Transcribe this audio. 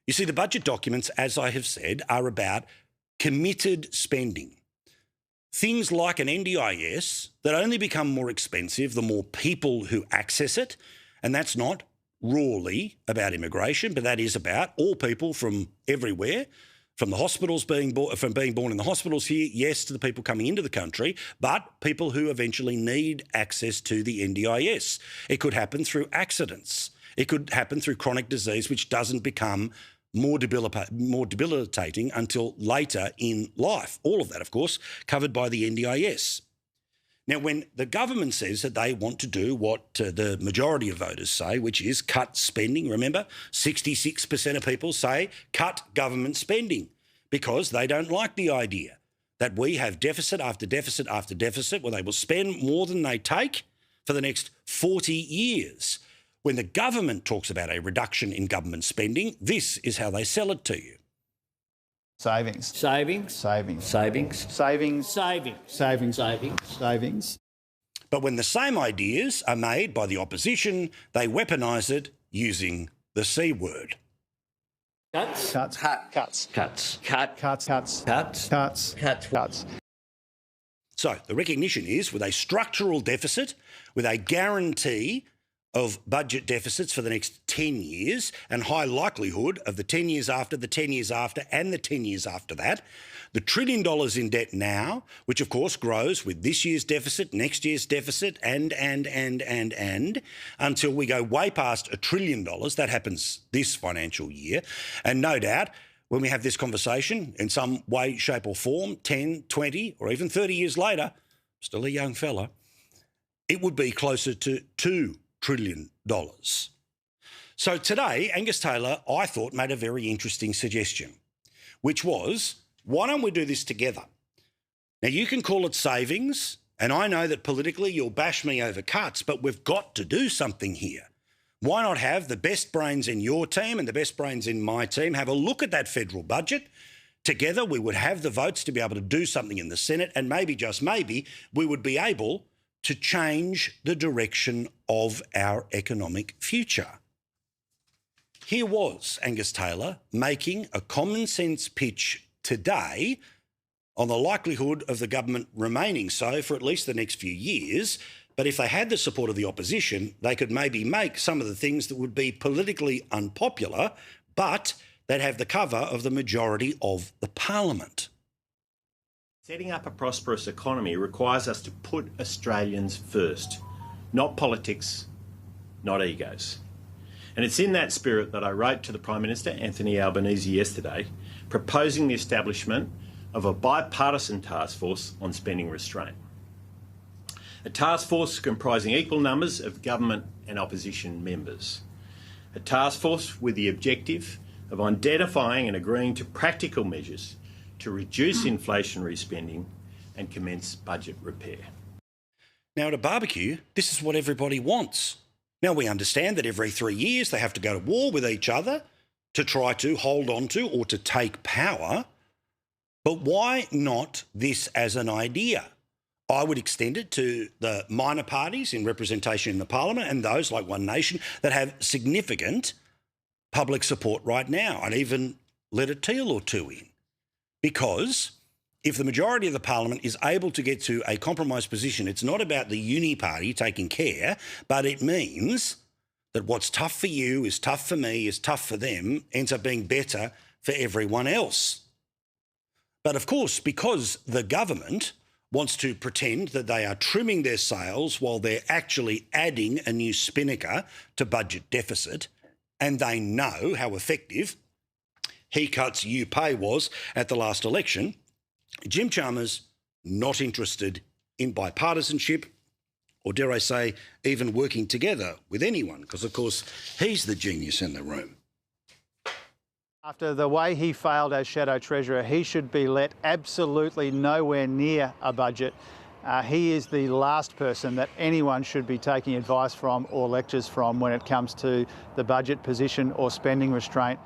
You see, the budget documents, as I have said, are about committed spending. Things like an NDIS that only become more expensive the more people who access it, and that's not rawly about immigration, but that is about all people from everywhere, from the hospitals being born in the hospitals here, yes, to the people coming into the country, but people who eventually need access to the NDIS. It could happen through accidents. It could happen through chronic disease, which doesn't become more debilitating until later in life. All of that, of course, covered by the NDIS. Now, when the government says that they want to do what the majority of voters say, which is cut spending, remember, 66% of people say cut government spending because they don't like the idea that we have deficit after deficit after deficit where they will spend more than they take for the next 40 years. When the government talks about a reduction in government spending, this is how they sell it to you. Savings. Savings. Savings. Savings. Savings. Savings. Savings. Savings. Savings. But when the same ideas are made by the opposition, they weaponise it using the C word. Cuts. Cuts. Cuts. Cuts. Cut. Cuts. Cuts. Cuts. Cuts. Cuts. Cuts. So the recognition is with a structural deficit, with a guarantee of budget deficits for the next 10 years and high likelihood of the 10 years after, the 10 years after and the 10 years after that, the $1 trillion in debt now, which of course grows with this year's deficit, next year's deficit and until we go way past $1 trillion. That happens this financial year. And no doubt when we have this conversation in some way, shape or form, 10, 20 or even 30 years later, still a young fella, it would be closer to $2 trillion. So today, Angus Taylor, I thought, made a very interesting suggestion, which was, why don't we do this together? Now, you can call it savings, and I know that politically you'll bash me over cuts, but we've got to do something here. Why not have the best brains in your team and the best brains in my team have a look at that federal budget? Together, we would have the votes to be able to do something in the Senate, and maybe, just maybe, we would be able to change the direction of our economic future. Here was Angus Taylor making a common sense pitch today on the likelihood of the government remaining so for at least the next few years. But if they had the support of the opposition, they could maybe make some of the things that would be politically unpopular, but they'd have the cover of the majority of the parliament. Setting up a prosperous economy requires us to put Australians first, not politics, not egos. And it's in that spirit that I wrote to the Prime Minister, Anthony Albanese, yesterday, proposing the establishment of a bipartisan task force on spending restraint. A task force comprising equal numbers of government and opposition members. A task force with the objective of identifying and agreeing to practical measures to reduce inflationary spending and commence budget repair. Now, at a barbecue, this is what everybody wants. Now, we understand that every 3 years they have to go to war with each other to try to hold on to or to take power. But why not this as an idea? I would extend it to the minor parties in representation in the parliament and those like One Nation that have significant public support right now. I'd even let a teal or two in. Because if the majority of the parliament is able to get to a compromise position, it's not about the uni party taking care, but it means that what's tough for you is tough for me, is tough for them, ends up being better for everyone else. But of course, because the government wants to pretend that they are trimming their sails while they're actually adding a new spinnaker to budget deficit, and they know how effective he cuts, you pay was at the last election, Jim Chalmers not interested in bipartisanship or, dare I say, even working together with anyone, because, of course, he's the genius in the room. After the way he failed as Shadow Treasurer, he should be let absolutely nowhere near a budget. He is the last person that anyone should be taking advice from or lectures from when it comes to the budget position or spending restraint.